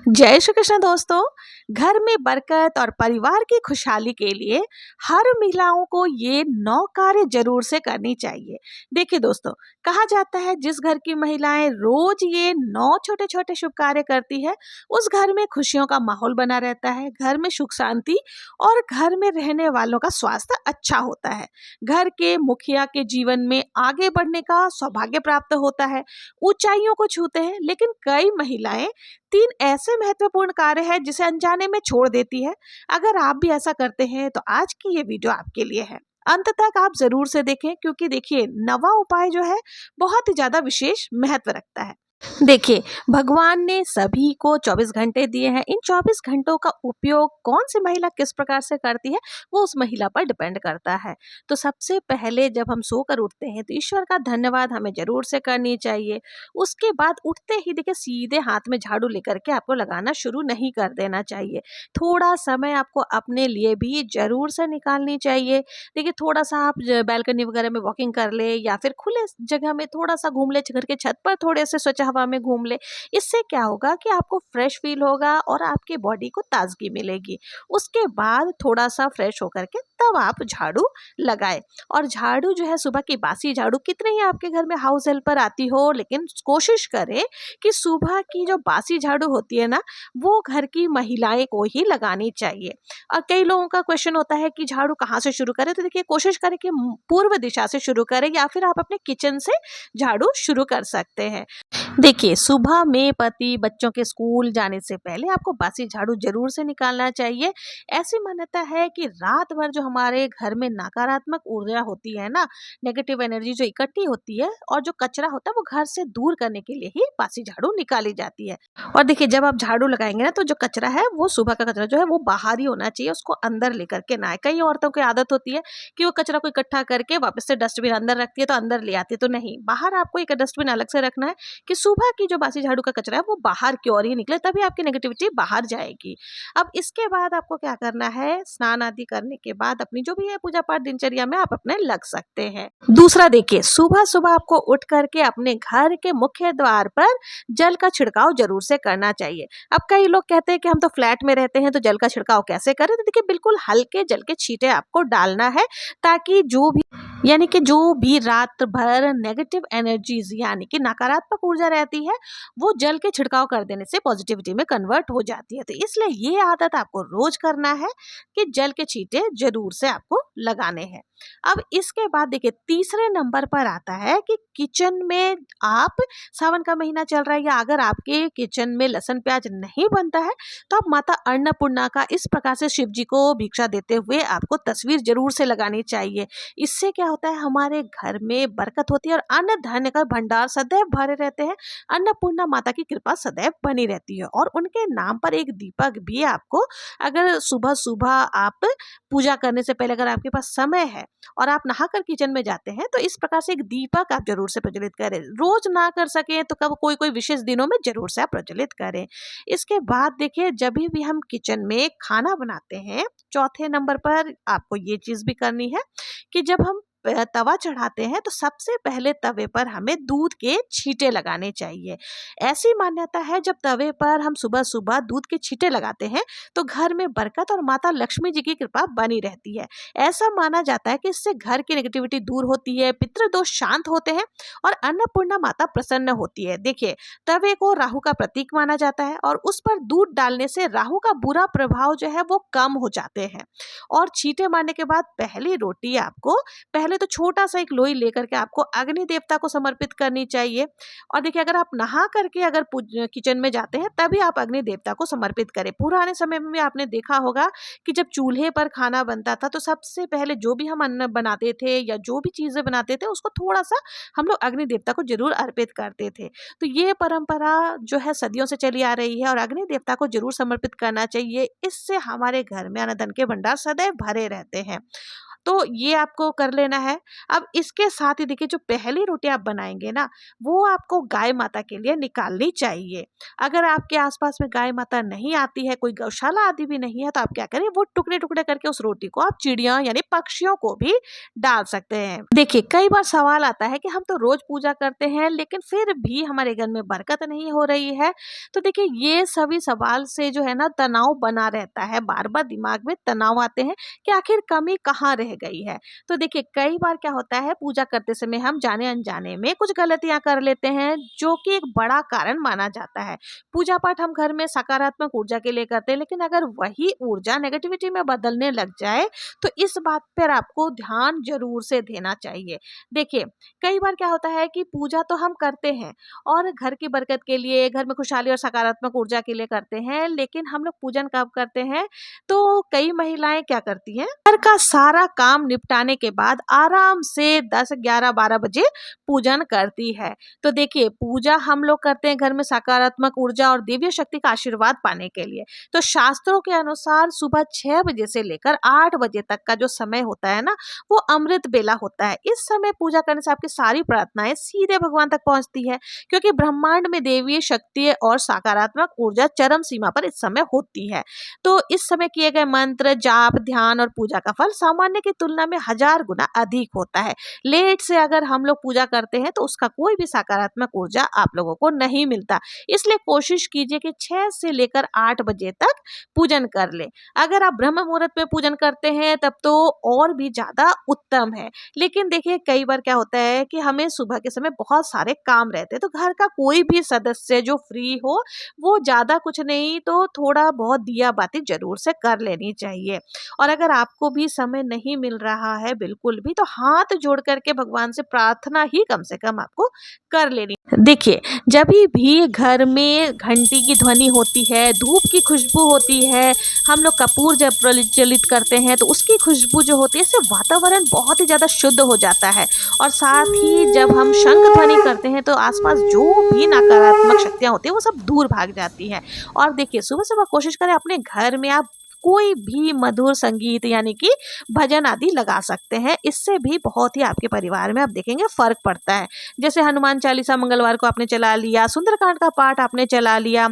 जय श्री कृष्ण दोस्तों। घर में बरकत और परिवार की खुशहाली के लिए हर महिलाओं को ये 9 कार्य जरूर से करनी चाहिए। देखिए दोस्तों, कहा जाता है जिस घर की महिलाएं रोज ये 9 छोटे छोटे शुभ कार्य करती है, उस घर में खुशियों का माहौल बना रहता है, घर में सुख शांति और घर में रहने वालों का स्वास्थ्य अच्छा होता है। घर के मुखिया के जीवन में आगे बढ़ने का सौभाग्य प्राप्त होता है, ऊंचाइयों को छूते हैं। लेकिन कई महिलाएं 3 ऐसे महत्वपूर्ण कार्य हैं जिसे अनजाने में छोड़ देती है। अगर आप भी ऐसा करते हैं तो आज की ये वीडियो आपके लिए है। अंत तक आप जरूर से देखें, क्योंकि देखिए नवा उपाय जो है बहुत ही ज्यादा विशेष महत्व रखता है। देखिए, भगवान ने सभी को 24 घंटे दिए हैं। इन 24 घंटों का उपयोग कौन सी महिला किस प्रकार से करती है, वो उस महिला पर डिपेंड करता है। तो सबसे पहले जब हम सोकर उठते हैं तो ईश्वर का धन्यवाद हमें जरूर से करनी चाहिए। उसके बाद उठते ही देखिए सीधे हाथ में झाड़ू लेकर के आपको लगाना शुरू नहीं कर देना चाहिए। थोड़ा समय आपको अपने लिए भी जरूर से निकालनी चाहिए। देखिए, थोड़ा सा आप बैल्कनी वगैरह में वॉकिंग कर ले या फिर खुले जगह में थोड़ा सा घूम ले, घर के छत पर थोड़े से स्वच्छ हवा में घूम ले। इससे क्या होगा कि आपको फ्रेश फील होगा और आपके बॉडी को ताजगी मिलेगी। उसके बाद थोड़ा सा फ्रेश होकर के तब आप झाड़ू लगाए। और झाड़ू जो है, सुबह की बासी झाड़ू कितने ही आपके घर में हाउस हेल्पर आती हो, लेकिन कोशिश करें कि सुबह की जो बासी झाड़ू होती है ना, वो घर की महिलाएं को ही लगानी चाहिए। और कई लोगों का क्वेश्चन होता है कि झाड़ू कहाँ से शुरू करें, तो देखिए कोशिश करें कि पूर्व दिशा से शुरू करें या फिर आप अपने किचन से झाड़ू शुरू कर सकते हैं। देखिए, सुबह में पति बच्चों के स्कूल जाने से पहले आपको बासी झाड़ू जरूर से निकालना चाहिए। ऐसी मान्यता है कि रात भर जो हमारे घर में नकारात्मक ऊर्जा होती है ना, नेगेटिव एनर्जी जो इकट्ठी होती है और जो कचरा होता है, वो घर से दूर करने के लिए ही बासी झाड़ू निकाली जाती है। और देखिए, जब आप झाड़ू लगाएंगे ना, तो जो कचरा है वो सुबह का कचरा जो है वो बाहर ही होना चाहिए, उसको अंदर लेकर के ना आए। कई औरतों की आदत होती है कि वो कचरा को इकट्ठा करके वापस से डस्टबिन अंदर रखती है, तो अंदर ले आती है। तो नहीं, बाहर आपको एक डस्टबिन अलग से रखना है कि सुबह की जो बासी झाड़ू का कचरा है वो बाहर की ओर ही निकले, तभी आपकी नेगेटिविटी बाहर जाएगी। अब इसके बाद आपको क्या करना है, स्नान आदि करने के बाद अपनी जो भी है पूजा पाठ दिनचर्या में आप अपने लग सकते हैं। दूसरा, देखिए सुबह सुबह आपको उठ करके अपने घर के मुख्य द्वार पर जल का छिड़काव जरूर से करना चाहिए। अब कई लोग कहते हैं कि हम तो फ्लैट में रहते हैं, तो जल का छिड़काव कैसे करें, तो देखिए बिल्कुल हल्के जल के छींटे आपको डालना है, ताकि जो भी रात भर नेगेटिव एनर्जीज यानी कि नकारात्मक ऊर्जा रहती है, वो जल के छिड़काव कर देने से पॉजिटिविटी में कन्वर्ट हो जाती है। तो इसलिए ये आदत आपको रोज करना है कि जल के छींटे जरूर से आपको लगाने हैं। अब इसके बाद देखिए तीसरे नंबर पर आता है कि किचन में आप, सावन का महीना चल रहा है, या अगर आपके किचन में लहसुन प्याज नहीं बनता है, तो आप माता अन्नपूर्णा का इस प्रकार से शिव जी को भिक्षा देते हुए आपको तस्वीर जरूर से लगानी चाहिए। इससे क्या होता है, हमारे घर में बरकत होती है और अन्न धान्य का भंडार सदैव भरे रहते हैं। अन्नपूर्णा माता की कृपा सदैव बनी रहती है। और उनके नाम पर एक दीपक भी आपको, अगर सुबह सुबह आप पूजा करने से पहले अगर आपके पास समय है और आप नहाकर किचन में जाते हैं, तो इस प्रकार से एक दीपक आप जरूर से प्रज्वलित करें। रोज ना कर सके तो कब कोई कोई विशेष दिनों में जरूर से आप प्रज्वलित करें। इसके बाद देखिए, जब भी हम किचन में खाना बनाते हैं, चौथे नंबर पर आपको ये चीज भी करनी है कि जब हम तवा चढ़ाते हैं, तो सबसे पहले तवे पर हमें दूध के छींटे लगाने चाहिए। ऐसी मान्यता है, जब तवे पर हम सुबह सुबह दूध के छींटे लगाते हैं, तो घर में बरकत और माता लक्ष्मी जी की कृपा बनी रहती है। ऐसा माना जाता है कि इससे घर की नेगेटिविटी दूर होती है, पितृदोष शांत होते हैं और अन्नपूर्णा माता प्रसन्न होती है। देखिए, तवे को राहु का प्रतीक माना जाता है और उस पर दूध डालने से राहु का बुरा प्रभाव जो है वो कम हो जाते हैं। और छींटे मारने के बाद पहली रोटी आपको, पहले तो छोटा सा एक लोई लेकर के आपको अग्नि देवता को समर्पित करनी चाहिए। और देखिए, अगर आप नहा करके अगर किचन में जाते हैं, तभी आप अग्नि देवता को समर्पित करें। पुराने समय में भी आपने देखा होगा कि जब चूल्हे पर खाना बनता था, तो सबसे पहले जो भी हम अन्न बनाते थे या जो भी चीजें बनाते थे, उसको थोड़ा सा हम लोग अग्नि देवता को जरूर अर्पित करते थे। तो ये परंपरा जो है सदियों से चली आ रही है और अग्नि देवता को जरूर समर्पित करना चाहिए। इससे हमारे घर में अन्न धन के भंडार सदैव भरे रहते हैं। तो ये आपको कर लेना है। अब इसके साथ ही देखिए जो पहली रोटी आप बनाएँगे ना, वो आपको गाय माता के लिए निकालनी चाहिए। अगर आपके आस-पास में गाय माता नहीं आती है, कोई गौशाला आदि भी नहीं है, तो आप क्या करें, वो टुकड़े-टुकड़े करके उस रोटी को आप चिड़िया यानी पक्षियों को भी डाल सकते हैं। देखिए कई बार सवाल आता है कि हम तो रोज पूजा करते हैं लेकिन फिर भी हमारे घर में बरकत नहीं हो रही है। तो देखिए ये सभी सवाल से जो है ना तनाव बना रहता है, बार-बार दिमाग में तनाव आते हैं कि आखिर कमी कहाँ रह गई है। तो देखिए कई बार क्या होता है, पूजा करते समय हम जाने-अनजाने में कुछ गलतियाँ कर लेते हैं जो कि एक बड़ा कारण माना जाता है। पूजा पाठ हम घर में सकारात्मक ऊर्जा के लिए करते हैं, लेकिन अगर वही ऊर्जा नेगेटिविटी में बदलने लग जाए तो इस बात पर आपको ध्यान जरूर से देना चाहिए। देखिए कई बार क्या होता है कि पूजा तो हम करते हैं और घर की बरकत के लिए, घर में खुशहाली और सकारात्मक ऊर्जा के लिए करते हैं, लेकिन हम लोग पूजन कब करते हैं, तो कई महिलाएं क्या करती हैं, घर का सारा काम निपटाने के बाद आराम से 10 11 12 बजे पूजन करती है। तो देखिए पूजा हम लोग करते हैं घर में सकारात्मक ऊर्जा और दिव्य शक्ति का आशीर्वाद पाने के लिए। तो शास्त्रों के अनुसार सुबह 6 बजे से लेकर 8 बजे तक का जो समय होता है ना, वो अमृत बेला होता है। इस समय पूजा करने से आपकी सारी प्रार्थनाएं सीधे भगवान तक पहुंचती है, क्योंकि ब्रह्मांड में देवीय शक्ति और सकारात्मक ऊर्जा चरम सीमा पर इस समय होती है। तो इस समय किए गए मंत्र, जाप, ध्यान और पूजा का फल सामान्य की तुलना में 1000 गुना अधिक होता है। लेट से अगर हम लोग पूजा करते हैं तो उसका कोई भी सकारात्मक ऊर्जा आप लोगों को नहीं मिलता। इसलिए कोशिश कीजिए कि 6 से लेकर 8 बजे तक पूजन कर ले। अगर आप ब्रह्म मुहूर्त में पूजन करते हैं तब तो और भी ज्यादा उत्तम है। लेकिन देखिए कई बार क्या होता है कि हमें सुबह के समय बहुत सारे काम रहते हैं, तो घर का कोई भी सदस्य जो फ्री हो, वो ज्यादा कुछ नहीं तो थोड़ा बहुत दिया बाती जरूर से कर लेनी चाहिए। और अगर आपको भी समय नहीं मिल रहा है बिल्कुल भी, तो हाथ जोड़ करके भगवान से प्रार्थना ही कम से कम आपको कर लेनी। देखिए जब भी घर में घंटी की ध्वनि होती है, धूप की खुशबू होती है, हम लोग कपूर जब प्रज्वलित करते हैं तो उसकी खुशबू जो होती है, इससे वातावरण बहुत ही ज़्यादा शुद्ध हो जाता है। और साथ ही जब हम शंख ध्वनि करते हैं तो आसपास जो भी नकारात्मक शक्तियाँ होती हैं वो सब दूर भाग जाती हैं। और देखिए सुबह सुबह कोशिश करें अपने घर में आप कोई भी मधुर संगीत यानी कि भजन आदि लगा सकते हैं। इससे भी बहुत ही आपके परिवार में आप देखेंगे फर्क पड़ता है। जैसे हनुमान चालीसा मंगलवार को आपने चला लिया, सुंदरकांड का पाठ आपने चला लिया,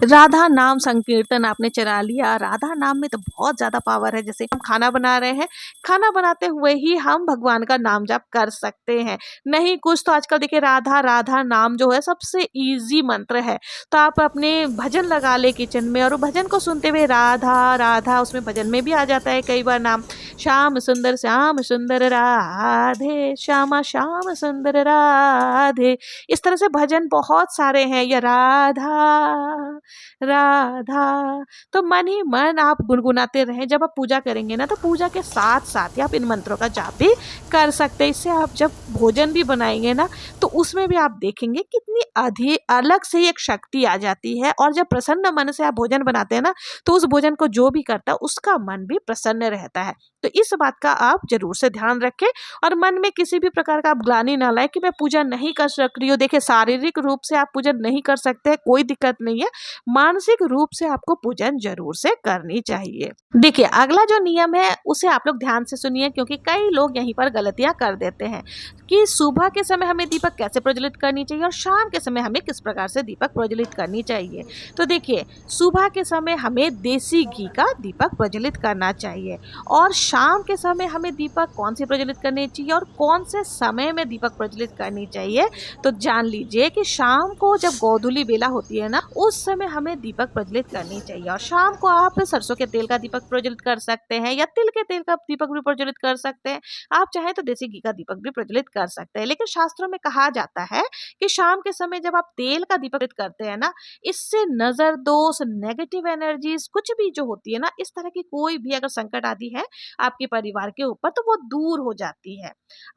राधा नाम संकीर्तन आपने चला लिया। राधा नाम में तो बहुत ज्यादा पावर है। जैसे हम खाना बना रहे हैं, खाना बनाते हुए ही हम भगवान का नाम जाप कर सकते हैं। नहीं कुछ तो आजकल देखिए राधा राधा नाम जो है सबसे इजी मंत्र है। तो आप अपने भजन लगा ले किचन में और भजन को सुनते हुए राधा राधा, उसमें भजन में भी आ जाता है कई बार नाम, श्याम सुंदर राधे श्यामा श्याम सुंदर राधे। इस तरह से भजन बहुत सारे हैं, या राधा राधा। तो मन ही मन आप गुनगुनाते रहें। जब आप पूजा करेंगे ना, तो पूजा के साथ साथ ही आप इन मंत्रों का जाप भी कर सकते हैं। इससे आप जब भोजन भी बनाएंगे ना, तो उसमें भी आप देखेंगे कितनी अधिक अलग से एक शक्ति आ जाती है। और जब प्रसन्न मन से आप भोजन बनाते हैं ना, तो उस भोजन को जो भी करता है उसका मन भी प्रसन्न रहता है। तो इस बात का आप जरूर से ध्यान रखें और मन में किसी भी प्रकार का आप ग्लानि ना लाए कि मैं पूजा नहीं कर सक रही हूँ। देखिए शारीरिक रूप से आप पूजन नहीं कर सकते हैं, कोई दिक्कत नहीं है, मानसिक रूप से आपको पूजन जरूर से करनी चाहिए। देखिए अगला जो नियम है उसे आप लोग ध्यान से सुनिए, क्योंकि कई लोग यहीं पर गलतियां कर देते हैं कि सुबह के समय हमें दीपक कैसे प्रज्वलित करनी चाहिए और शाम के समय हमें किस प्रकार से दीपक प्रज्वलित करनी चाहिए। तो देखिए सुबह के समय हमें देसी घी का दीपक प्रज्वलित करना चाहिए और शाम के समय हमें दीपक कौन से प्रज्वलित करने चाहिए और कौन से समय में दीपक प्रज्वलित करनी चाहिए। तो जान लीजिए कि शाम को जब गोधूली बेला होती है ना, उस समय हमें दीपक प्रज्वलित करनी चाहिए। और शाम को आप सरसों के तेल का दीपक प्रज्वलित कर सकते हैं या तिल के तेल का दीपक भी प्रज्वलित कर सकते हैं। आप चाहें तो देसी घी का दीपक भी प्रज्वलित कर सकते हैं। लेकिन शास्त्रों में कहा जाता है कि शाम के समय जब आप तेल का दीपक करते हैं ना, इससे नजर दोष, नेगेटिव एनर्जीज कुछ भी जो होती है ना, इस तरह की कोई भी अगर संकट आदि है आपके परिवार के ऊपर, तो वो दूर हो जाती है।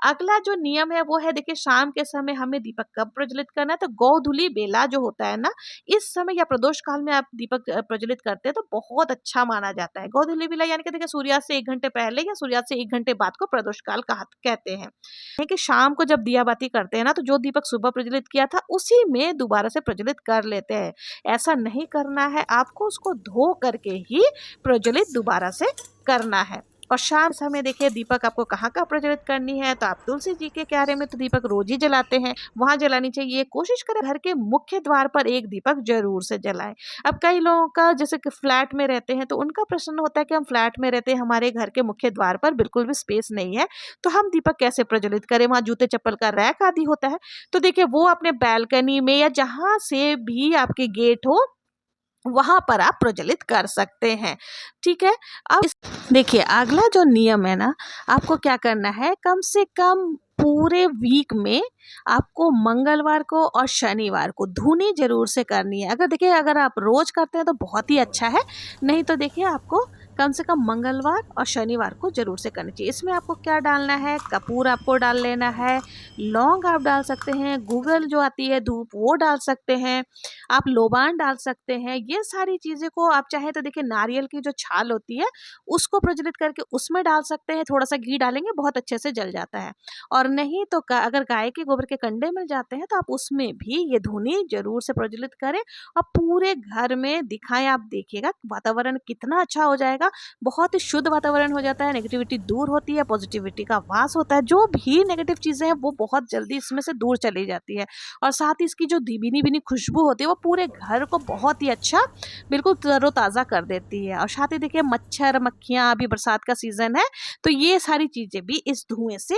अगला जो नियम है वो है, देखिए शाम के समय हमें दीपक कब प्रज्वलित करना है, तो गोधूली बेला जो होता है ना, इस समय या प्रदोष काल में आप दीपक प्रज्वलित करते हैं तो बहुत अच्छा माना जाता है। गोधूली बेला यानी कि देखिए सूर्यास्त से 1 घंटे पहले या सूर्यास्त से 1 घंटे बाद को प्रदोष काल कहते हैं। है कि शाम को जब दिया बाती करते हैं ना, तो जो दीपक सुबह प्रज्वलित किया था उसी में दोबारा से प्रज्वलित कर लेते हैं। ऐसा नहीं करना है, आपको उसको धो करके ही प्रज्वलित दोबारा से करना है। और शाम समय देखिए दीपक आपको कहाँ कहाँ प्रज्वलित करनी है, तो आप तुलसी जी के क्यारे में तो दीपक रोज ही जलाते हैं, वहां जलानी चाहिए। कोशिश करें घर के मुख्य द्वार पर एक दीपक जरूर से जलाएं। अब कई लोगों का जैसे कि फ्लैट में रहते हैं तो उनका प्रश्न होता है कि हम फ्लैट में रहते हैं, हमारे घर के मुख्य द्वार पर बिल्कुल भी स्पेस नहीं है, तो हम दीपक कैसे प्रज्वलित करें, वहां जूते चप्पल का रैक आदि होता है। तो देखिए वो अपने बैल्कनी में या जहां से भी आपके गेट हो वहां पर आप प्रज्वलित कर सकते हैं। ठीक है। अब देखिए अगला जो नियम है ना, आपको क्या करना है, कम से कम पूरे वीक में आपको मंगलवार को और शनिवार को धुनी जरूर से करनी है। अगर देखिए अगर आप रोज करते हैं तो बहुत ही अच्छा है, नहीं तो देखिए आपको कम से कम मंगलवार और शनिवार को जरूर से करनी चाहिए। इसमें आपको क्या डालना है, कपूर आपको डाल लेना है, लौंग आप डाल सकते हैं, गूगल जो आती है धूप वो डाल सकते हैं, आप लोबान डाल सकते हैं। ये सारी चीज़ें को आप चाहे तो देखिए नारियल की जो छाल होती है उसको प्रज्वलित करके उसमें डाल सकते हैं, थोड़ा सा घी डालेंगे बहुत अच्छे से जल जाता है। और नहीं तो अगर गाय के गोबर के कंडे मिल जाते हैं तो आप उसमें भी ये धुनी जरूर से प्रज्वलित करें और पूरे घर में दिखाएं। आप देखिएगा वातावरण कितना अच्छा हो जाएगा, बहुत ही शुद्ध वातावरण हो जाता है, नेगेटिविटी दूर होती है, पॉजिटिविटी का वास होता है, जो भी नेगेटिव चीजें हैं वो बहुत जल्दी इसमें से दूर चली जाती है। और साथ ही इसकी जो भीनी भीनी खुशबू होती है वो पूरे घर को बहुत ही अच्छा बिल्कुल तरोताज़ा कर देती है। और साथ ही देखिए मच्छर मक्खियाँ, अभी बरसात का सीजन है तो ये सारी चीज़ें भी इस धुएं से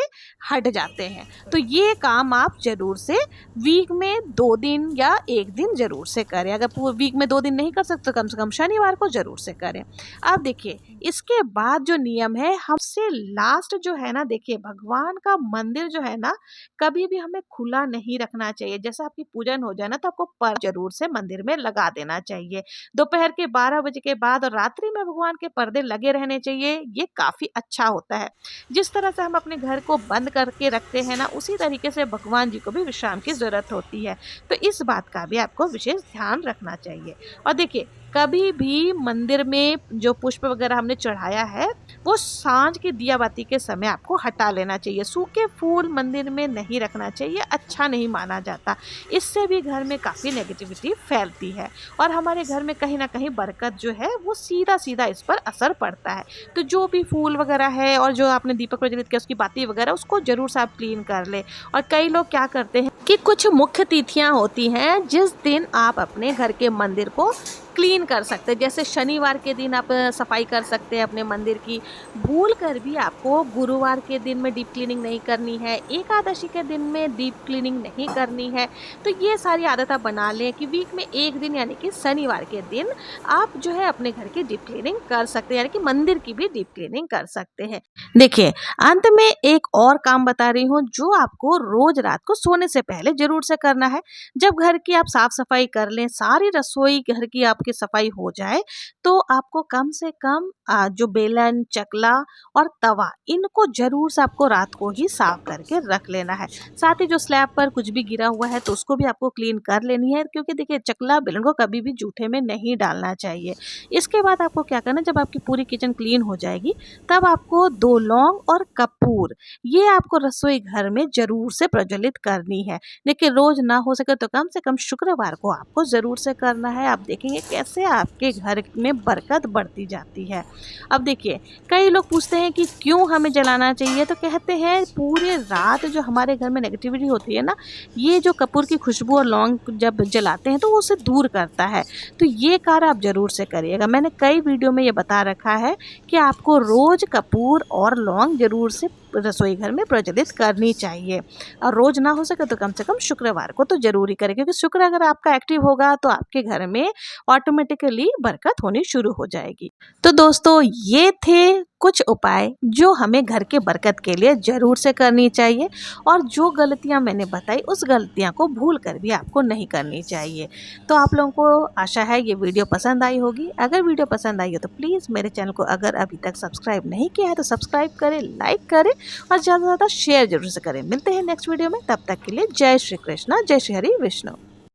हट जाते हैं। तो ये काम आप जरूर से वीक में 2 दिन या 1 दिन जरूर से करें। अगर पूरे वीक में 2 दिन नहीं कर सकते तो कम से कम शनिवार को जरूर से करें। अब देखिए इसके बाद जो नियम है हमसे लास्ट जो है ना, देखिए भगवान का मंदिर जो है ना कभी भी हमें खुला नहीं रखना चाहिए। जैसे आपकी पूजन हो जाए ना तो आपको पर जरूर से मंदिर में लगा देना चाहिए। दोपहर के 12 बजे के बाद और रात्रि में भगवान के पर्दे लगे रहने चाहिए, ये काफी अच्छा होता है। जिस तरह से हम अपने घर को बंद करके रखते हैं ना, उसी तरीके से भगवान जी को भी विश्राम की जरूरत होती है। तो इस बात का भी आपको विशेष ध्यान रखना चाहिए। और देखिए कभी भी मंदिर में जो पुष्प वगैरह हमने चढ़ाया है वो सांझ की दिया बाती के समय आपको हटा लेना चाहिए। सूखे फूल मंदिर में नहीं रखना चाहिए, अच्छा नहीं माना जाता। इससे भी घर में काफ़ी नेगेटिविटी फैलती है और हमारे घर में कहीं ना कहीं बरकत जो है वो सीधा सीधा इस पर असर पड़ता है। तो जो भी फूल वगैरह है और जो आपने दीपक प्रज्वलित किया उसकी बाती वगैरह उसको जरूर से आप क्लीन कर ले। और कई लोग क्या करते हैं कि कुछ मुख्य तिथियां होती हैं जिस दिन आप अपने घर के मंदिर को क्लीन कर सकते हैं। जैसे शनिवार के दिन आप सफाई कर सकते हैं अपने मंदिर की। भूल कर भी आपको गुरुवार के दिन में डीप क्लीनिंग नहीं करनी है, एकादशी के दिन में डीप क्लीनिंग नहीं करनी है। तो ये सारी आदत आप बना लें कि वीक में 1 दिन यानी कि शनिवार के दिन आप जो है अपने घर की डीप क्लीनिंग कर सकते हैं, यानी कि मंदिर की भी डीप क्लीनिंग कर सकते हैं। देखिए अंत में एक और काम बता रही हूँ जो आपको रोज रात को सोने से पहले जरूर से करना है। जब घर की आप साफ सफाई कर लें, सारी रसोई घर की आपकी सफाई हो जाए तो आपको कम से कम जो बेलन चकला और तवा इनको जरूर से आपको रात को ही साफ करके रख लेना है। साथ ही जो स्लैब पर कुछ भी गिरा हुआ है तो उसको भी आपको क्लीन कर लेनी है, क्योंकि देखिए चकला बेलन को कभी भी जूठे में नहीं डालना चाहिए। इसके बाद आपको क्या करना है, जब आपकी पूरी किचन क्लीन हो जाएगी तब आपको 2 लौंग और कपूर ये आपको रसोई घर में जरूर से प्रज्वलित करनी है। देखिए रोज ना हो सके तो कम से कम शुक्रवार को आपको जरूर से करना है। आप देखेंगे कैसे आपके घर में बरकत बढ़ती जाती है। अब देखिए कई लोग पूछते हैं कि क्यों हमें जलाना चाहिए, तो कहते हैं पूरे रात जो हमारे घर में नेगेटिविटी होती है ना, ये जो कपूर की खुशबू और लौंग जब जलाते हैं तो वो उसे दूर करता है। तो ये कार्य आप जरूर से करिएगा। मैंने कई वीडियो में ये बता रखा है कि आपको रोज कपूर और लौंग जरूर से रसोई घर में प्रज्वलित करनी चाहिए। और रोज ना हो सके तो कम से कम शुक्रवार को तो जरूर ही करें, क्योंकि शुक्र अगर आपका एक्टिव होगा तो आपके घर में ऑटोमेटिकली बरकत होनी शुरू हो जाएगी। तो दोस्तों ये थे कुछ उपाय जो हमें घर के बरकत के लिए जरूर से करनी चाहिए, और जो गलतियां मैंने बताई उस गलतियां को भूल कर भी आपको नहीं करनी चाहिए। तो आप लोगों को आशा है ये वीडियो पसंद आई होगी। अगर वीडियो पसंद आई हो तो प्लीज़ मेरे चैनल को अगर अभी तक सब्सक्राइब नहीं किया है तो सब्सक्राइब करें, लाइक करें और ज़्यादा से ज़्यादा शेयर जरूर से करें। मिलते हैं नेक्स्ट वीडियो में, तब तक के लिए जय श्री कृष्णा, जय श्री हरि विष्णु।